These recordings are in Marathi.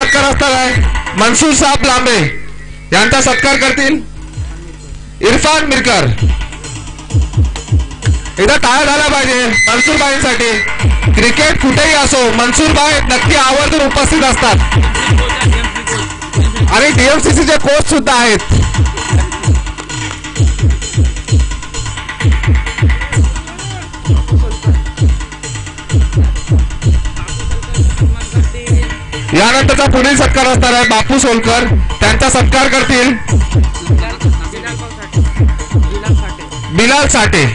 सत्कार असणार आहे मनसूर साहेब लांबे यांचा सत्कार करतील इरफान मिरकर। एकदा टाळ्या झाल्या पाहिजे मनसूरबाईंसाठी। क्रिकेट कुठेही असो मनसूरबाई नक्की आवर्जून उपस्थित असतात आणि डीएमसीसीचे कोच सुद्धा आहेत। यानंतरचा पुढील सत्कार असणार आहे बापू सोलकर त्यांचा सत्कार करतील बिलाल साठे।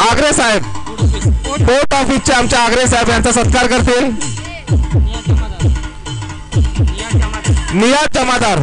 आग्रे साहेब पोस्ट ऑफिसचे आमच्या आग्रे साहेब यांचा सत्कार करतील नियाज जमादार।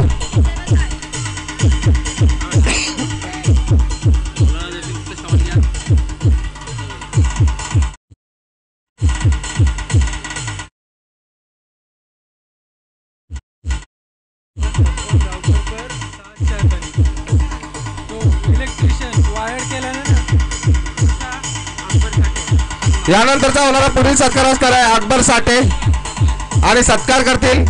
यानंतरचा होणारा पुढील सत्कार असणार आहे अकबर साठे आणि सत्कार करतील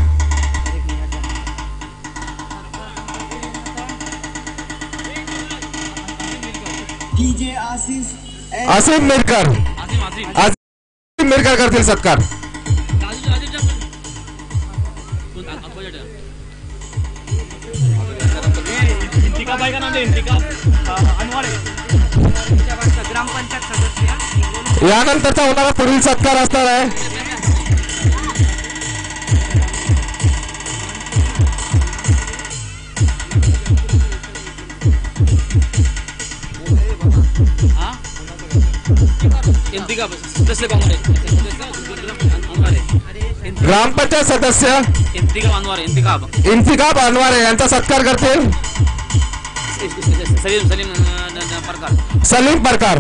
आसिम मिरकर। आसिम मिरकर करतील सत्कार। यानंतरचा होणारा पुढील सत्कार असणार आहे ग्रामपंचायत सदस्य इंतिकाब अनवारे यांचा सत्कार करतील सलीम परकार।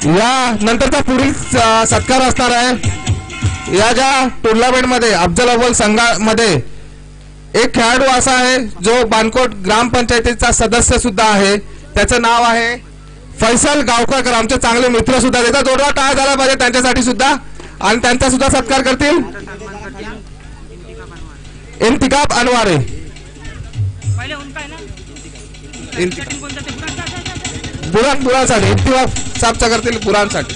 या नंतरचा पुढील सत्कार असणार आहे या ज्या टुर्नामेंट मध्ये अफजल अव्वल संघामध्ये एक खेळाडू असा आहे जो बानकोट ग्रामपंचायतीचा सदस्य सुद्धा आहे। त्याचं नाव आहे फैसल गावकर। आमचे चांगले मित्र सुद्धा देतात जोरदार टाळ्या झाला पाहिजे त्यांच्यासाठी सुद्धा आणि त्यांचा सुद्धा सत्कार करतील इंतिकाब अनवारे। बुरांसाठी इंतिकाब साहेबचा करतील बुरांसाठी।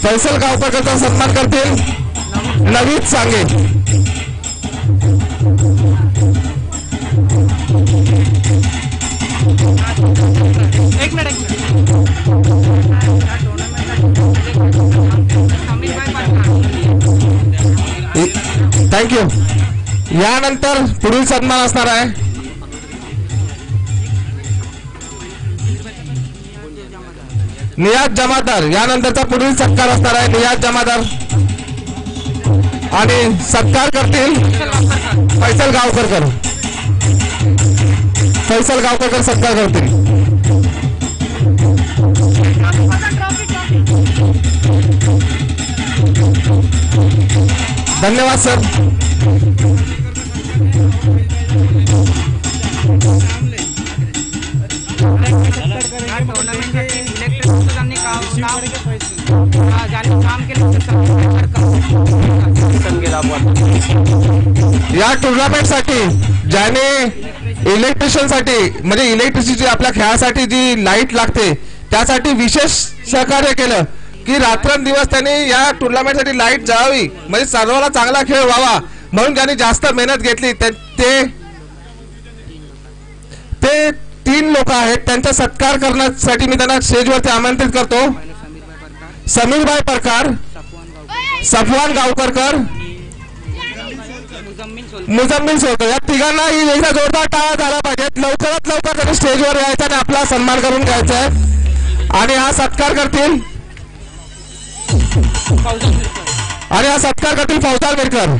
फैसल गावकरचा सन्मान करतील नवीद सांगे। एक मिनिट थँक्यू। यानंतर पुढील सन्मान असणार आहे नियाज जमादार यानंतरचा पुढील सत्कार असणार आहे. नियाज जमादार आणि सत्कार करतील फैसल गावकरकर. फैसल गावकरकर सत्कार करतील. धन्यवाद सर. या टुर्नामेंटसाठी ज्याने इलेक्ट्रिशियनसाठी म्हणजे इलेक्ट्रिसिटी आपल्या खेळासाठी जी लाईट लागते त्यासाठी विशेष सहकार्य केलं की रात्रंदिवस त्यांनी या टुर्नामेंटसाठी लाईट जळावी म्हणजे सर्वांना चांगला खेळ व्हावा म्हणून ज्यांनी जास्त मेहनत घेतली ते 3 लोक आहेत. त्यांचा सत्कार करण्यासाठी मी त्यांना स्टेजवरती आमंत्रित करतो. समीरभाई परकार, सफवान गावकरकर, मुजम्मिल सोलकर. या तिघांना ही एकदा जोरदार टाळ्या झाला पाहिजेत. लवकरात लवकर त्यांनी स्टेजवर यायचं आणि आपला सन्मान करून घ्यायचा आहे. आणि हा सत्कार करतील फौजदार मिरकर.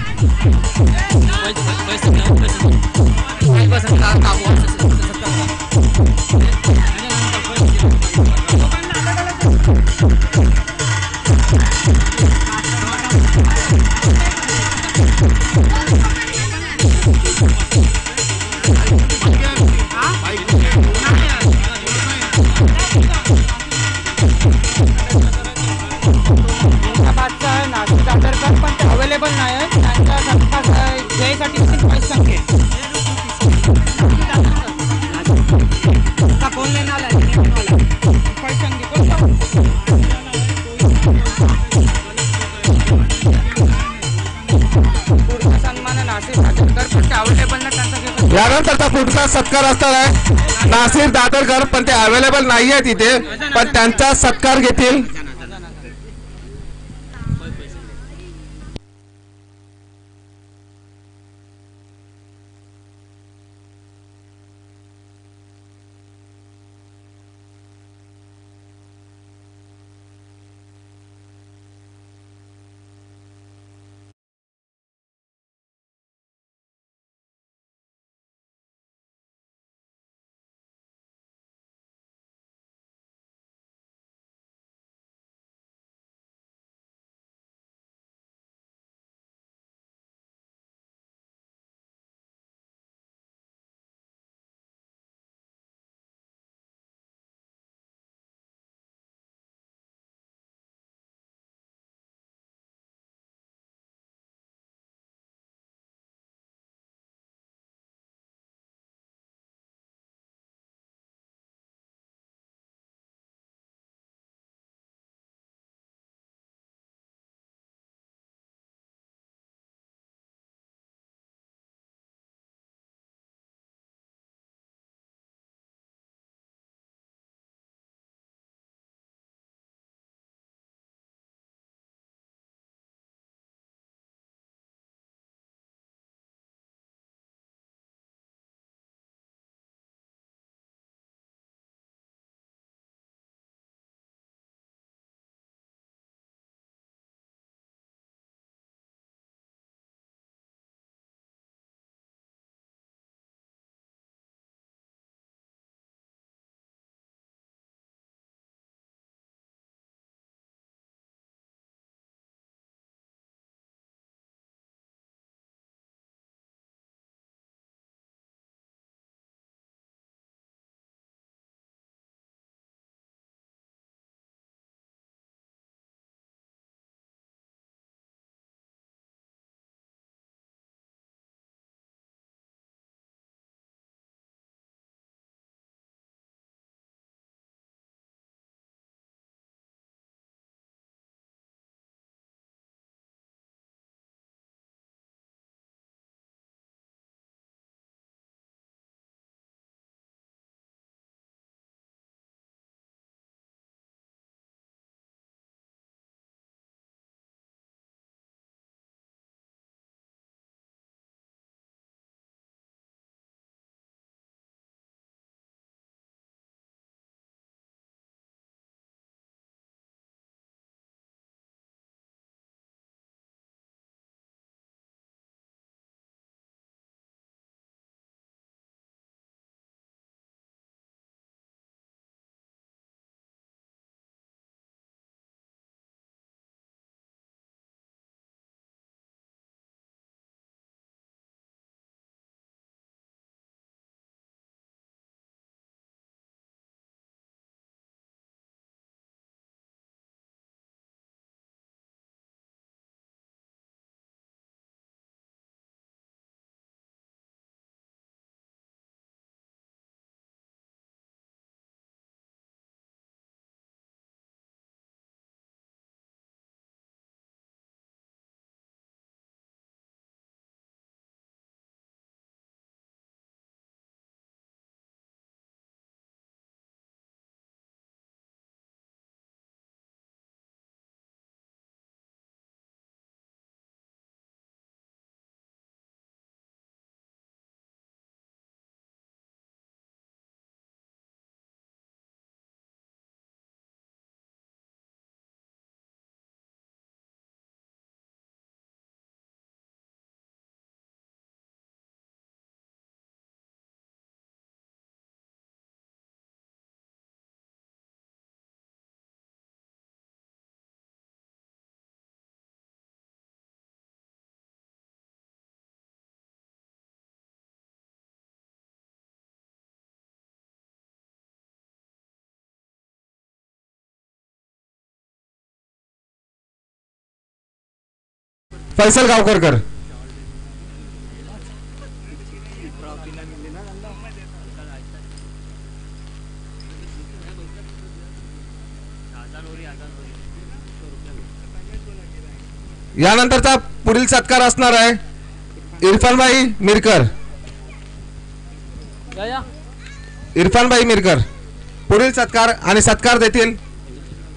अवेलेबल नाही त्यांच्या संख्येत यानंतरचा पुढचा सत्कार असणार आहे नासिर दादरकर पण ते अवेलेबल नाहीये तिथे पण त्यांचा सत्कार घेतील फैसल गावकरकर. यानंतरचा पुढील सत्कार असणार आहे इरफानभाई मिरकर. इरफानभाई मिरकर पुढील सत्कार आणि सत्कार देतील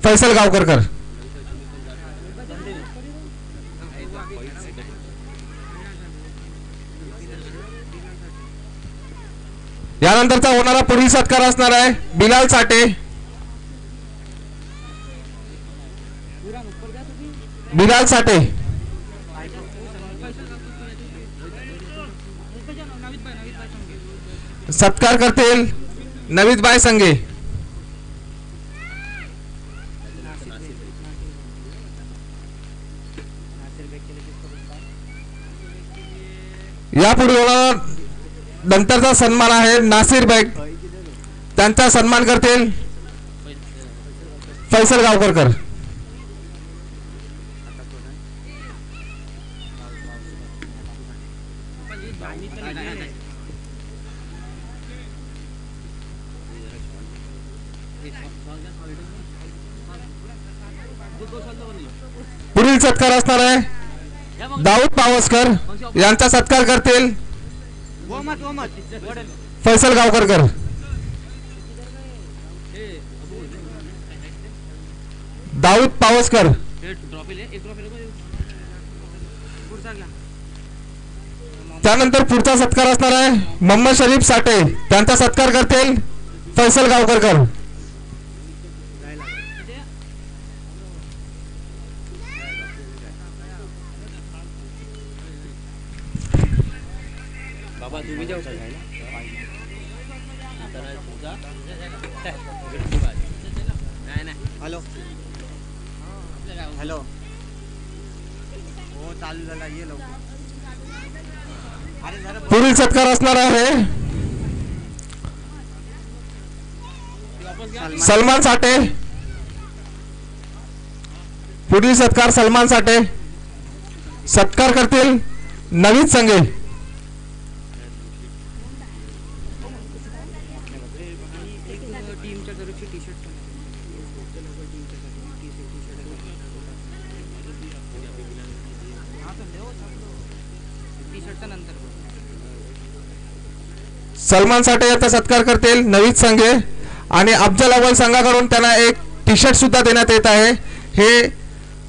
फैसल गावकरकर. यानंतरचा होणारा पुढील सत्कार असणार आहे बिलाल साठे. बिलाल साठे सत्कार करतील नवीदबाई संगे. यापुढे होणार नंतरचा सन्मान आहे नासिर बेग. त्यांचा सन्मान करतील फैसल गावकरकर. पुढील सत्कार असणार आहे दाऊद पावसकर. यांचा सत्कार करतील फैसल गावकरकर. दाऊद पावसकर. त्यानंतर पुढचा सत्कार असणार आहे मोहम्मद शरीफ साठे. त्यांचा सत्कार करतील फैसल गावकरकर. हॅलो हॅलो हो चालू झाला ये लवकर. पुढील सत्कार असणार आहे सलमान साठे. पुढील सत्कार सलमान साठे. सत्कार करतील नवीद संगे. सलमान साठे यांचा सत्कार करतील नवीद संघे आणि अफजल अव्वल संघाकडून त्यांना एक टी शर्ट सुद्धा देण्यात येत आहे. हे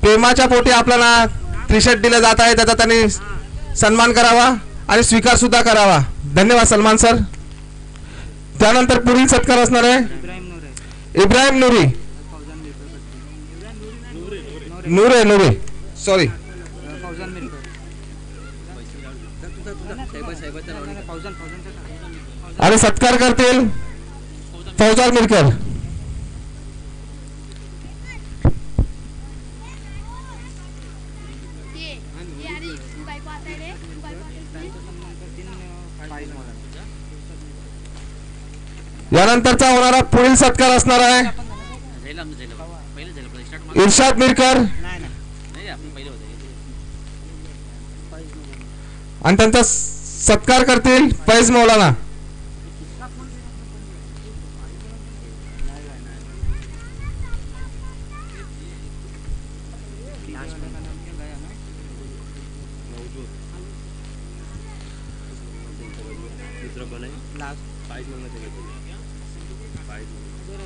प्रेमाच्या पोटी आपल्याला टी शर्ट दिले जात आहे. त्याचा त्यांनी सन्मान करावा आणि स्वीकार सुद्धा करावा. धन्यवाद सलमान सर. त्यानंतर पुढील सत्कार असणार आहे इब्राहिम नूरी. नूरे सॉरी. आणि सत्कार करतील फौजान मिरकर. यानंतरचा होणारा पुढील सत्कार असणार आहे इर्शाद मिरकर आणि त्यांचा सत्कार करतील फैज मौलाना.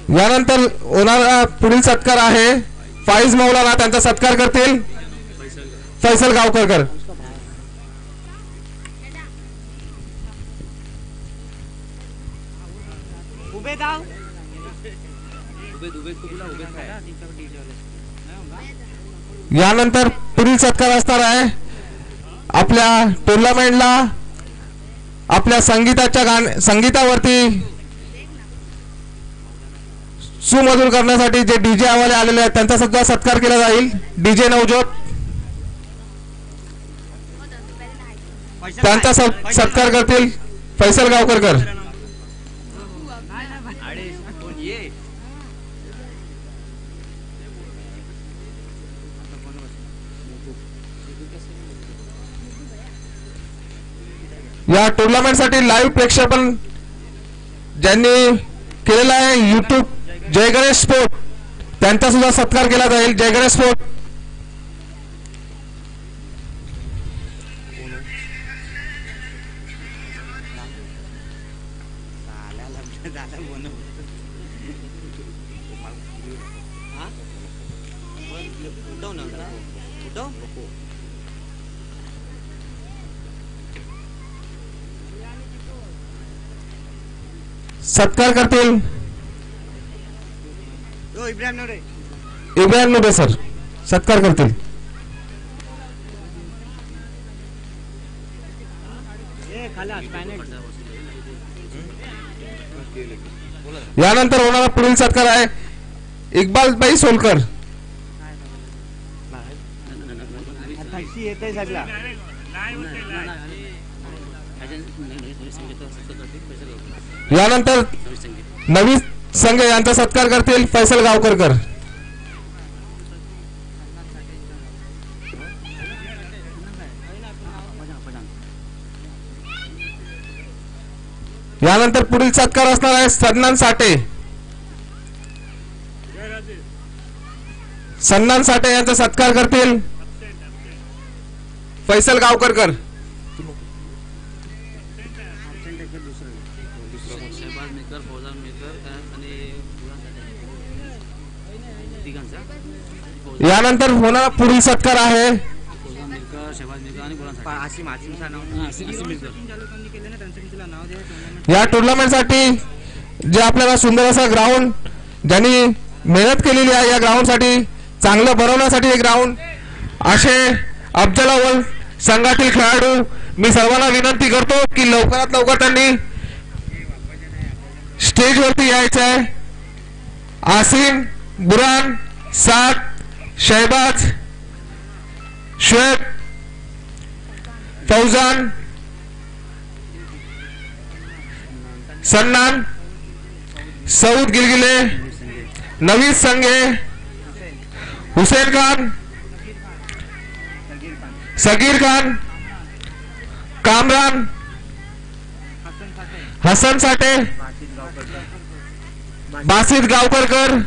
यानंतर होणारा पुढील सत्कार आहे फाइज मौलाना. त्यांचा सत्कार करतील फैसल गावकरकर. यानंतर पुढील सत्कार असणार आहे आपल्या टुर्नामेंटला आपल्या संगीतावरती सुमधुर करण्यासाठी जे डीजे आवाले आलेले आहेत त्यांचा सुद्धा सत्कार केला जाईल. डीजे नवजोत त्यांचा सत्कार करतील फैसल गावकरकर. या टुर्नामेंटसाठी लाईव्ह प्रेक्षेपण ज्यांनी केलेला आहे YouTube जय गणेश स्पोर्ट, त्यांचा सुद्धा सत्कार केला जाईल. जय गणेश स्पोर्ट. सत्कार करतील इब्राहिम नोडे सर, सत्कार करतील. यानंतर होणारा पुढील सत्कार आहे इक्बालबाई सोलकर. यानंतर नवी संघे यांचा सत्कार करतील फैसल गावकरकर. यानंतर पुढील सत्कार असणार आहे सन्नान साठे. सन्नान साठे यांचा सत्कार करतील फैसल गावकरकर. यानंतर होणारा पुढील सत्कार आहे या टुर्नामेंटसाठी जे आपल्याला सुंदर असा ग्राउंड ज्यांनी मेहनत केलेली आहे, या ग्राउंडसाठी चांगलं बनवण्यासाठी हे ग्राउंड असे अफजल अव्वल संघातील खेळाडू मी सर्वांना विनंती करतो की लवकरात लवकर त्यांनी स्टेजवरती यायचं आहे. आसिम, बुरान, साद, शहबाज, शुएब, फौजान, सन्नान, सऊद गिलगिले, नवीद संगे, हुसैन खान, सगीर खान, कामरान, हसन साठे, बासित गावकरकर,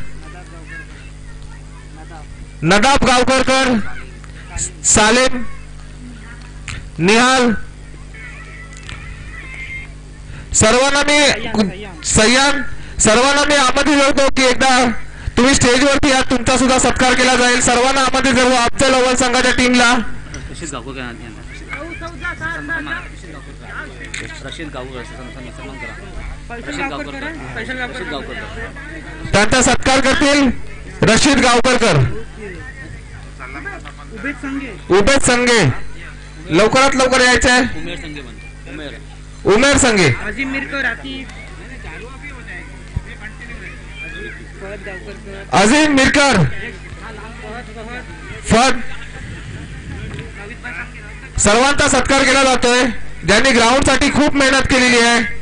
नदाब गावकरकर, सालेम, निहाल, सर्वांना मी सय्यान सर्वांना मी आमंत्रित करतो की एकदा तुम्ही स्टेजवरती या, तुमचा सुद्धा सत्कार केला जाईल. सर्वांना आमंत्रित करू अफजल अव्वल संघाच्या टीमला. त्यांचा सत्कार करतील रशीद गावकरकर. उबेद संघे लवकरात लवकर यायचे आहे. उमेर संघे, अजीम मिरकर, फद, सर्वांचा सत्कार केला जातोय ज्यांनी ग्राउंड साठी खूप मेहनत केलेली आहे.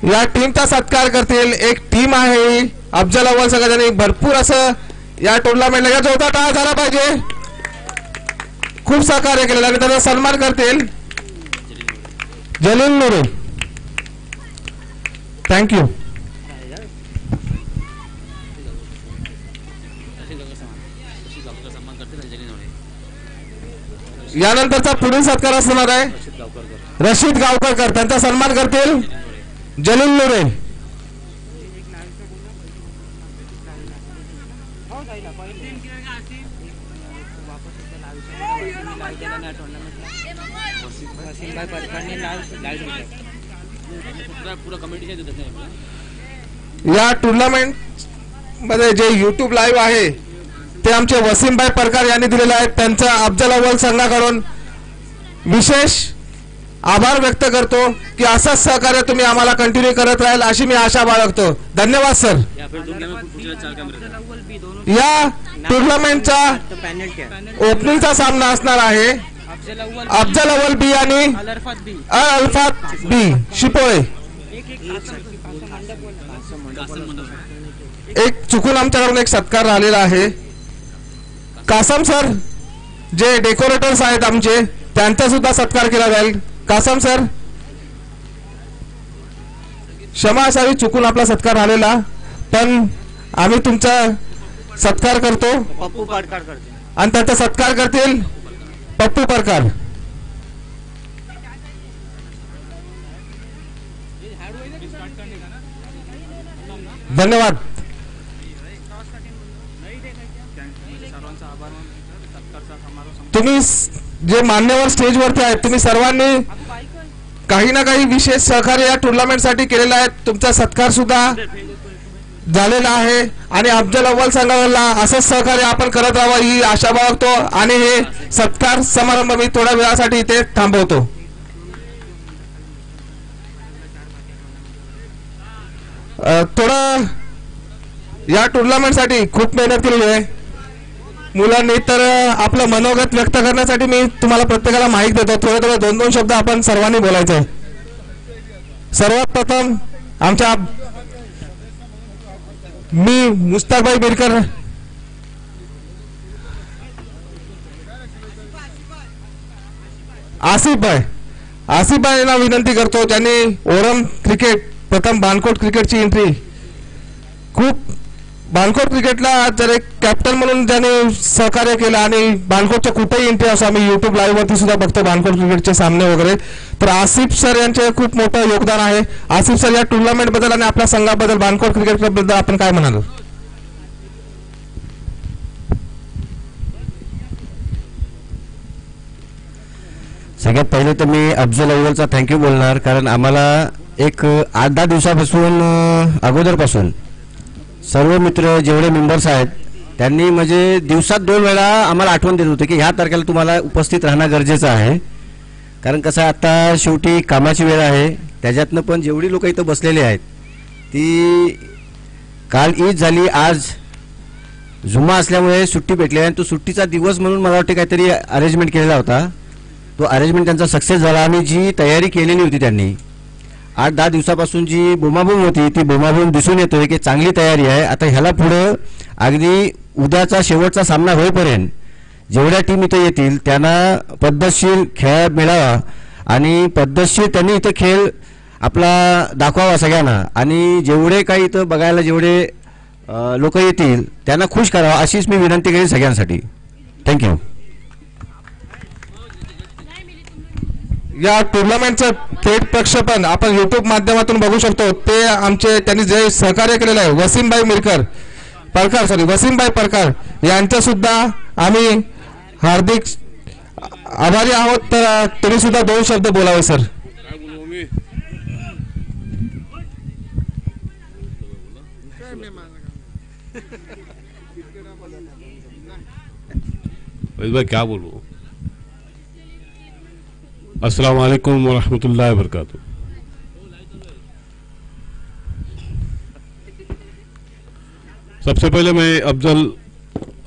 या टीमचा सत्कार करतील. एक टीम आहे अफजल अव्वल संघाने भरपूर असं या टुर्नामेंटला या जोरदार टाळ्या झाला पाहिजे, खूप सहकार्य केलेलं आणि त्याचा सन्मान करतील जलील नूरे. थँक्यू. यानंतरचा पुढील सत्कार असणार आहे रशीद गावकरकर. त्यांचा सन्मान करतील जलील नूरे. या टुर्नामेंट मध्ये जे YouTube लाईव्ह आहे ते आमचे वसीमभाई परकार यांनी दिलेले आहेत. त्यांचा अफजल अव्वल संघाकडून विशेष आभार व्यक्त करतो की असंच सहकार्य तुम्ही आम्हाला कंटिन्यू करत राहील अशी मी आशा बाळगतो. धन्यवाद सर. या टुर्नामेंटचा ओपनिंगचा सामना असणार आहे अफजल अव्वल बी आणि अल्फात बी शिपोळे. एक चुकून आमच्याकडून एक सत्कार राहिलेला आहे. कासम सर जे डेकोरेटर्स आहेत आमचे, त्यांचा सुद्धा सत्कार केला जाईल. कासम सर, क्षमा असावी, चुकून आपला सत्कार राहिलेला, पण आम्ही तुमचा सत्कार करतो. पप्पू पाडकार करते आणि त्यांचा सत्कार करतील पप्पू परकार. धन्यवाद. तुम्ही जे मान्यवर स्टेजवरती आहेत, तुम्ही सर्वांनी काही ना काही विशेष सहकार्य या टुर्नामेंटसाठी केलेलं आहे. तुमचा सत्कार सुद्धा झालेला आहे आणि अफजल अव्वल संघाला असंच सहकार्य आपण करत राहावं ही आशा बाळगतो आणि हे सत्कार समारंभ मी थोड्या वेळासाठी इथे थांबवतो. थोडं या टुर्नामेंटसाठी खूप मेहनत केली आहे मुलांनी, तर आपलं मनोगत व्यक्त करण्यासाठी मी तुम्हाला प्रत्येकाला माईक देतो. थोडे 2-2 शब्द आपण सर्वांनी बोलायचं आहे. सर्वात प्रथम आमच्या मी मुस्ताकभाई बिरकर, आसिफभाईंना विनंती करतो ज्यांनी ओरम क्रिकेट प्रथम बानकोट क्रिकेटची एंट्री, खूप बानकोट क्रिकेटला जर एक कॅप्टन म्हणून ज्याने सहकार्य केलं आणि बानकोटच्या कुठेही एंट्री असो, आम्ही युट्यूब लाईव्ह वरती सुद्धा बघतो बानकोट क्रिकेटचे सामने वगैरे, तर आसिफ सर यांचे खूप मोठं योगदान आहे. आसिफ सर, या टुर्नामेंट बद्दल आणि आपल्या संघाबद्दल, बानकोट क्रिकेट क्लब बद्दल आपण काय म्हणाल? सगळ्यात पहिले तर मी अफजल अव्वलचा थँक्यू बोलणार, कारण आम्हाला एक 8-10 दिवसापासून अगोदरपासून सर्व मित्र जेवढे मेंबर्स आहेत त्यांनी म्हणजे दिवसात 2 वेळा आम्हाला आठवण देत होते की ह्या तारखेला तुम्हाला उपस्थित राहणं गरजेचं आहे. कारण कसं आता शेवटी कामाची वेळ आहे, त्याच्यातनं पण जेवढी लोक इथं बसलेली आहेत ती काल ईद झाली, आज जुम्मा असल्यामुळे सुट्टी भेटली आणि तो सुट्टीचा दिवस म्हणून मला वाटते काहीतरी अरेंजमेंट केलेला होता. तो अरेंजमेंट त्यांचा सक्सेस झाला आणि जी तयारी केलेली होती त्यांनी 8-10 दिवसापासून जी बोमाबोम होती ती बोमाबोम दिसून येतोय की चांगली तयारी आहे. आता ह्याला पुढं अगदी उद्याचा शेवटचा सामना होईपर्यंत जेवढ्या टीम इथं येतील त्यांना पद्धतशीर खेळ मिळावा आणि पद्धतशीर त्यांनी इथं खेळ आपला दाखवावा सगळ्यांना आणि जेवढे काही इथं बघायला जेवढे लोक येतील त्यांना खुश करावा अशीच मी विनंती केली सगळ्यांसाठी. थँक्यू. या टुर्नामेंटचं थेट प्रक्षेपण आपण युट्यूब माध्यमातून बघू शकतो. ते आमचे त्यांनी जे सहकार्य केलेलं आहे वसीमभाई परकार यांचं सुद्धा आम्ही हार्दिक आभारी आहोत. तर तुम्ही सुद्धा 2 शब्द बोलावे सर. भाई क्या बोलूं. अस्सलाम वालेकुम वरहमतुल्लाहि वबरकातुहू. सबसे पहले मैं अफजल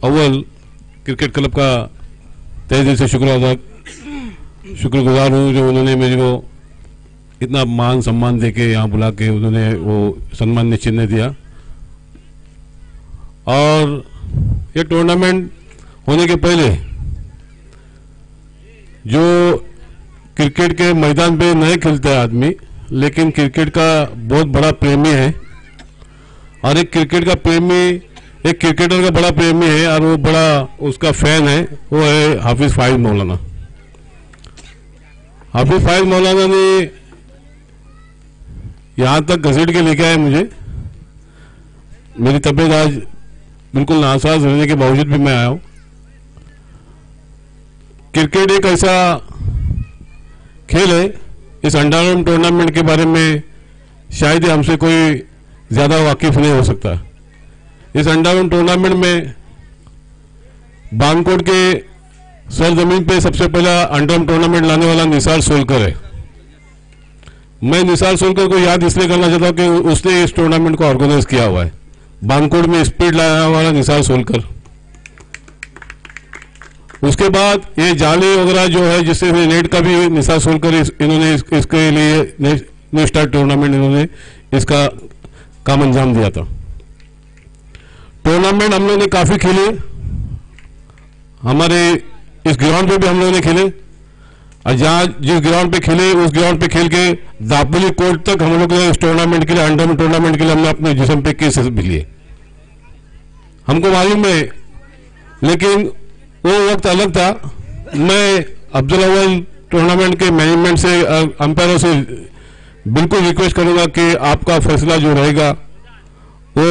अव्वल क्रिकेट क्लब का तहे दिल से शुक्रगुजार हूँ जो उन्होंने मेरे को इतना मान सम्मान देके यहाँ बुला के उन्होंने वो सम्मान चिन्ह दिया. और ये टूर्नामेंट होने के पहले जो क्रिकेट के मैदान पे नहीं खेलते आदमी, लेकिन क्रिकेट का बहुत बड़ा प्रेमी है और एक क्रिकेट का प्रेमी, एक क्रिकेटर का बड़ा प्रेमी है और वो बड़ा उसका फैन है, वो है हाफिज फाइज मौलाना. हाफिज फाइज मौलाना ने यहाँ तक घसीट के लेके आए मुझे. मेरी तबीयत आज बिल्कुल नासाज रहने के बावजूद भी मैं आया हूँ. क्रिकेट एक ऐसा खेल है, इस अंडरआर्म टूर्नामेंट के बारे में शायद ही हमसे कोई ज़्यादा वाकिफ नहीं हो सकता. इस अंडरआर्म टूर्नामेंट में बानकोट के सरजमीन पे सबसे पहला अंडरआर्म टूर्नामेंट लाने वाला निसार सोलकर है. मैं निसार सोलकर को याद इसलिए करना चाहता हूँ कि उसने इस टूर्नामेंट को ऑर्गेनाइज किया हुआ है. बानकोट में स्पीड लाने वाला निसार सोलकर. उसके बाद ये जाली वगैरह जो है जिससे नेट का भी निशा खोलकर इन्होंने इसके लिए न्यू स्टार टूर्नामेंट इन्होंने इसका काम अंजाम दिया था। टूर्नामेंट हम लोगों ने काफ़ी खेले, हमारे इस ग्राउंड पे भी हम लोगों ने खेले, और जहाँ जिस ग्राउंड पे खेले उस ग्राउंड पे खेल के दापोली कोर्ट तक हम लोग ने इस टूर्नामेंट के लिए, अंडर टूर्नामेंट के लिए हमने अपने जिस्म पे केसेस भी लिए, हमको मालूम है। लेकिन वो वक्त अलग था। मैं अफजल अव्वल टूर्नामेंट के मैनेजमेंट से, अंपायरों से बिल्कुल रिक्वेस्ट करूंगा कि आपका फैसला जो रहेगा वो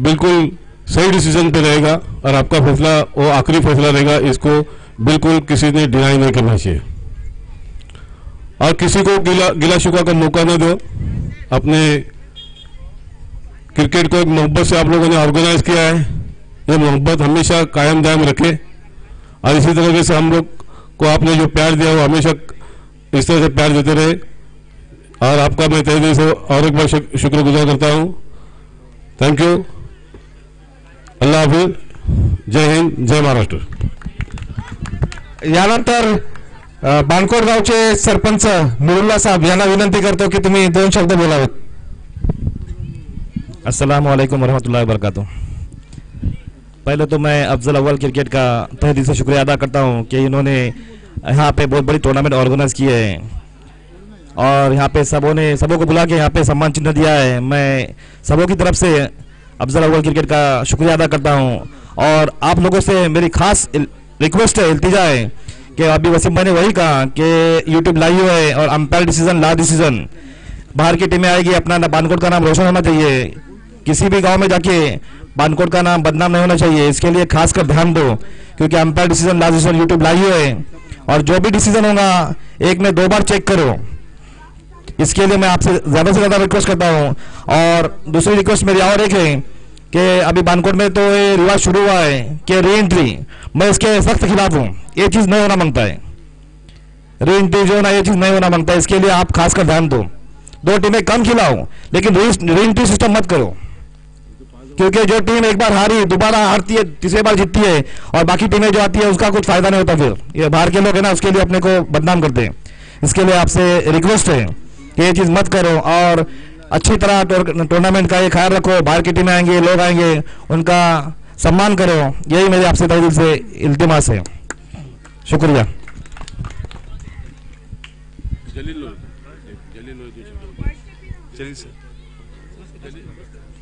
बिल्कुल सही डिसीजन पे रहेगा और आपका फैसला वो आखिरी फैसला रहेगा, इसको बिल्कुल किसी ने डिनाई नहीं करना चाहिए और किसी को गिला शिकवा का मौका न दो। अपने क्रिकेट को एक मोहब्बत से आप लोगों ने ऑर्गेनाइज किया है, ये मोहब्बत हमेशा कायम दायम रखे और इसी तरीके से हम लोग को आपने जो प्यार दिया वो हमेशा इस तरह से प्यार देते रहे। और आपका मैं तहे दिल से और एक बार शुक्रगुजार करता हूँ। Thank you. अल्लाह हाफिज। जय हिंद, जय महाराष्ट्र। यानंतर बाणकोट गावचे सरपंच नुरुल्ला साहब यांना विनंती करतो की तुम्ही 2 शब्द बोलावेत। अस्सलाम वालेकुम वरहमतुल्लाहि वबरकातुह। पहले तो मैं अफजल अव्वल क्रिकेट का तहे दिल से शुक्रिया अदा करता हूं कि इन्होंने यहाँ पे बहुत बड़ी टूर्नामेंट ऑर्गेनाइज की है और यहाँ पे सबों को बुला के यहाँ पे सम्मान चिन्ह दिया है। मैं सबों की तरफ से अफजल अव्वल क्रिकेट का शुक्रिया अदा करता हूँ और आप लोगों से मेरी खास रिक्वेस्ट है, इल्तिजा है कि अभी वसीम भाई ने वही कहा कि यूट्यूब लाइव है और अंपायर डिसीजन लास्ट डिसीजन, बाहर की टीमें आएगी, अपना बानकोट का नाम रोशन होना चाहिए, किसी भी गांव में जाके बानकोट का नाम बदनाम नहीं होना चाहिए। इसके लिए खासकर ध्यान दो क्योंकि umpire decision last decision YouTube live है और जो भी डिसीजन होगा एक में 2 बार चेक करो। इसके लिए मैं आपसे ज़्यादा से ज़्यादा रिक्वेस्ट करता हूँ। और दूसरी रिक्वेस्ट मेरी और एक है कि अभी बानकोट में तो ये रिवाज शुरू हुआ है कि री एंट्री, मैं इसके सख्त खिलाफ हूँ। ये चीज़ नहीं होना मांगता है, री एंट्री जो ना ये चीज़ नहीं होना मांगता है। इसके लिए आप खासकर ध्यान दो। 2 टीमें कम खिलाओ लेकिन री एंट्री सिस्टम मत करो क्योंकि जो टीम एक बार हारी दोबारा हारती है, तीसरी बार जीतती है और बाकी टीमें जो आती है उसका कुछ फायदा नहीं होता। फिर ये बाहर के लोग है ना उसके लिए अपने को बदनाम करते हैं। इसके लिए आपसे रिक्वेस्ट है कि ये चीज़ मत करो और अच्छी तरह टूर्नामेंट का ये ख्याल रखो। बाहर की टीमें आएंगे, लोग आएंगे, उनका सम्मान करो। यही मेरे आपसे तहे दिल से इल्तिमास है। शुक्रिया।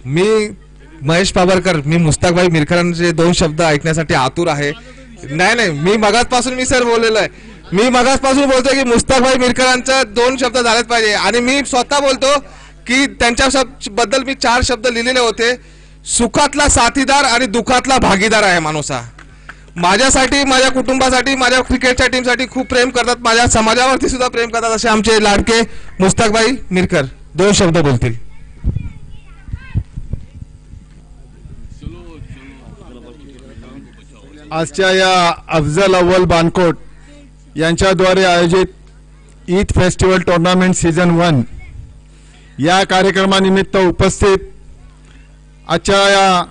मी महेश पाबरकर, मी मुस्ताकभाई मिरकरांचे 2 शब्द ऐकण्यासाठी आतुर आहे। नाही मी मगासपासून मी सर बोललेलो आहे, मी मगासपासून बोलतोय की मुस्ताकभाई मिरकरांचे 2 शब्द झालेच पाहिजे आणि मी स्वतः बोलतो की त्यांच्या बद्दल मी 4 शब्द लिहिलेले होते। सुखातला साथीदार आणि दुखातला भागीदार आहे माणूस हा। माझ्यासाठी, माझ्या कुटुंबासाठी, माझ्या क्रिकेटच्या टीमसाठी खूप प्रेम करतात, माझ्या समाजावरती सुद्धा प्रेम करतात असे आमचे लाडके मुस्ताकभाई मिरकर 2 शब्द बोलतील। आजच्या या अफजल अव्वल बानकोट यांच्याद्वारे आयोजित ईद फेस्टिवल टूर्नामेंट सीझन 1 या कार्यक्रमानिमित्त उपस्थित आजच्या या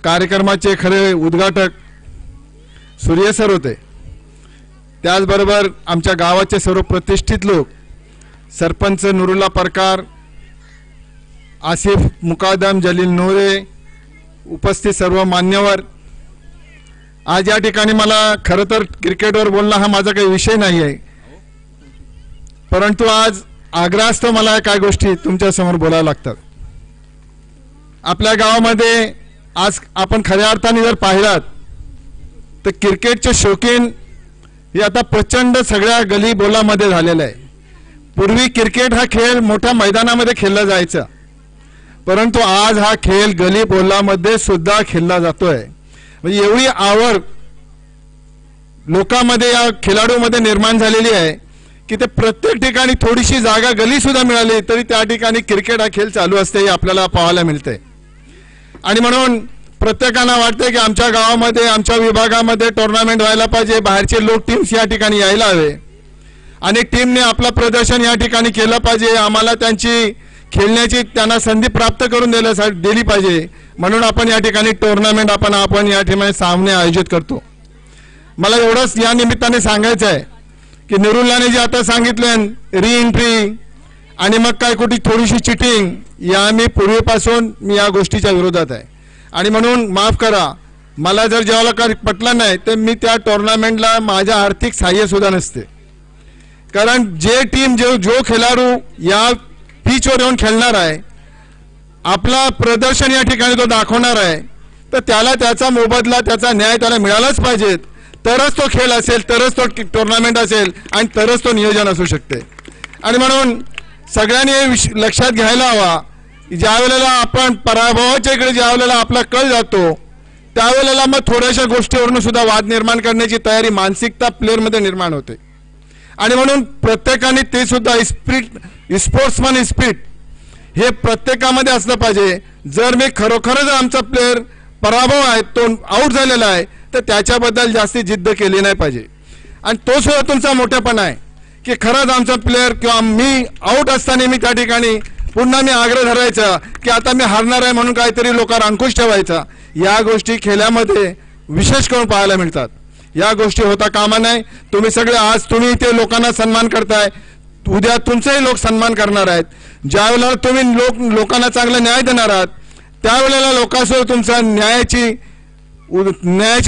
कार्यक्रमाचे खरे उद्घाटक सूर्य सर होते। त्याचबरोबर आमच्या गावाचे सर्व प्रतिष्ठित लोक, सरपंच नुरुल्ला परकार, आसिफ मुकादम, जलील नोरे, उपस्थित सर्व मान्यवर। आज या ठिकाणी मला खरं तर क्रिकेटवर बोलणं हा माझा काही विषय नाही आहे, परंतु आज आग्रहास्तव मला काय गोष्टी तुमच्या समोर बोलायला लागतात। आपल्या गावामध्ये आज आपण खऱ्या अर्थाने जर पाहिलात तर क्रिकेटचे शौकीन हे आता प्रचंड सगळ्या गली बोलामध्ये झालेलं आहे। पूर्वी क्रिकेट हा खेळ मोठ्या मैदानामध्ये खेळला जायचा, परंतु आज हा खेळ गली बोलामध्ये सुद्धा खेळला जातोय। म्हणजे एवढी आवड लोकांमध्ये या खेळाडूमध्ये निर्माण झालेली आहे की ते प्रत्येक ठिकाणी थोडीशी जागा गली सुद्धा मिळाली तरी त्या ठिकाणी क्रिकेट हा खेळ चालू असते हे आपल्याला पाहायला मिळते। आणि म्हणून प्रत्येकाला वाटते की आमच्या गावामध्ये, आमच्या विभागामध्ये टूर्नामेंट व्हायला पाहिजे, बाहेरचे लोक टीम्स या ठिकाणी यायला हवे आणि टीमने आपलं प्रदर्शन या ठिकाणी केलं पाहिजे, आम्हाला त्यांची खेळण्याची त्यांना संधी प्राप्त करून दिली पाहिजे। म्हणून आपण या ठिकाणी टूर्नामेंट आपण या ठिकाणी सामने आयोजित करतो। मला एवढंच या निमित्ताने सांगायचं आहे की निरुल्लाने जे आता सांगितले री एंट्री आणि मग काय कुठे थोडीशी चिटिंग, या मी पूर्वीपासून मी या गोष्टीच्या विरोधात आहे. आणि म्हणून माफ करा, मला जर जेव्हा काही पटलं नाही तर मी त्या टुर्नामेंटला माझ्या आर्थिक सहाय्य सुद्धा नसते. कारण जे टीम जो खेळाडू या पिचवर येऊन खेळणार आहे, आपला प्रदर्शन या ठिकाणी तो दाखवणार आहे, तर त्याला त्याचा मोबदला, त्याचा न्याय त्याला मिळालाच पाहिजेत. तरच तो खेळ असेल, तरच तो टुर्नामेंट असेल आणि तरच तो नियोजन असू शकते. आणि म्हणून सगळ्यांनी हे लक्षात घ्यायला हवा, ज्या वेळेला आपण पराभवाच्या इकडे ज्या वेळेला आपला कल जातो त्यावेळेला मग थोड्याशा गोष्टीवरून सुद्धा वाद निर्माण करण्याची तयारी, मानसिकता प्लेअरमध्ये निर्माण होते. आणि म्हणून प्रत्येकाने ते सुद्धा स्पोर्ट्समन स्पिरिट हे प्रत्येकामध्ये असलं पाहिजे. जर मी खरोखरच आमचा प्लेअर पराभव आहे, तो आऊट झालेला आहे, तर त्याच्याबद्दल जास्ती जिद्द केली नाही पाहिजे. आणि तो सुद्धा तुमचा मोठेपणा आहे की खरंच आमचा प्लेअर किंवा मी आऊट असताना मी त्या ठिकाणी पुन्हा मी आग्रह धरायचा की आता मी हारणार आहे म्हणून काहीतरी लोकांवर अंकुश ठेवायचा. या गोष्टी खेळामध्ये विशेष करून पाहायला मिळतात. या गोष्टी होता कामा नाही. तुम्ही सगळे आज तुम्ही ते लोकांना सन्मान करताय, उद्या तुमचेही लोक सन्मान करणार आहेत. ज्या वेळेला तुम्ही लोकांना चांगला न्याय देणार आहात त्यावेळेला लोकांसोबत तुमचा न्यायाची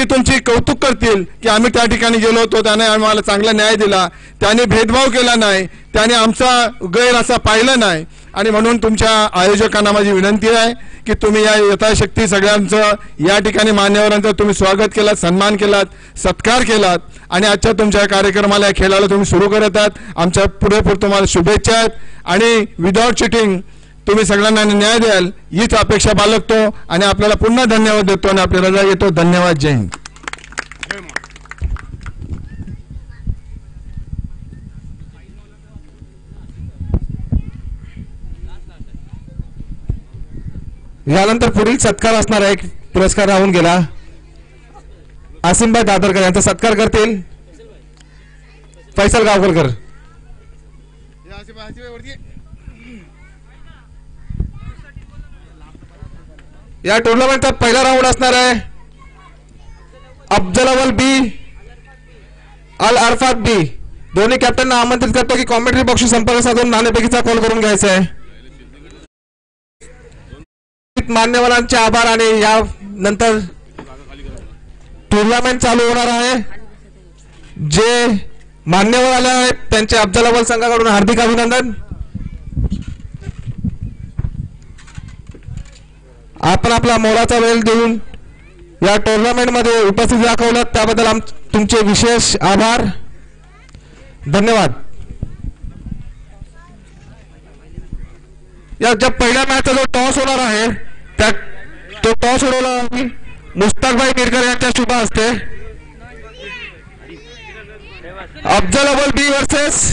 तुमची कौतुक करतील की आम्ही त्या ठिकाणी गेलो होतो, त्याने आम्हाला चांगला न्याय दिला, त्याने भेदभाव केला नाही, त्याने आमचा गैर असा पाहिला नाही. आणि म्हणून तुमच्या आयोजकांना माझी विनंती आहे की तुम्ही या यथाशक्ती सगळ्यांचं या ठिकाणी मान्यवरांचं तुम्ही स्वागत केलात, सन्मान केलात, सत्कार केलात आणि आजच्या तुमच्या कार्यक्रमाला या खेळाला तुम्ही सुरू करत आहात. आमच्या पुरेपूर तुम्हाला शुभेच्छा आहेत आणि विदाऊट चिटिंग तुम्ही सगळ्यांना न्याय द्याल हीच अपेक्षा बाळगतो आणि आपल्याला पुन्हा धन्यवाद देतो आणि आपली रजा घेतो. धन्यवाद. जय हिंद. यानंतर पुढील सत्कार असणार आहे. पुरस्कार राहून गेला. आसिमभाई दादरकर यांचा सत्कार करतील फैसल गावकरकर. या टुर्नामेंटचा पहिला राऊंड असणार आहे. अफजल अव्वल बी, अल अरफात बी, दोन्ही कॅप्टनना आमंत्रित करतो की कॉमेंट्री बॉक्सशी संपर्क साधून नाणेफेकीचा कॉल करून घ्यायचा आहे. मान्यवरांचे आभार. आणि या नंतर टुर्नामेंट चालू होणार आहे. जे मान्यवर आले आहेत त्यांचे अफजल अव्वल संघाकडून हार्दिक अभिनंदन. आपण आपला मोलाचा वेळ देऊन या टुर्नामेंट मध्ये उपस्थित दाखवलं त्याबद्दल तुमचे विशेष आभार. धन्यवाद. या ज्या पहिल्या मॅचचा जो टॉस होणार आहे तो टॉस उडवला मुस्ताकभाई मिरकर यांच्या शुभ हस्ते. अफजल अव्वल बी वर्सेस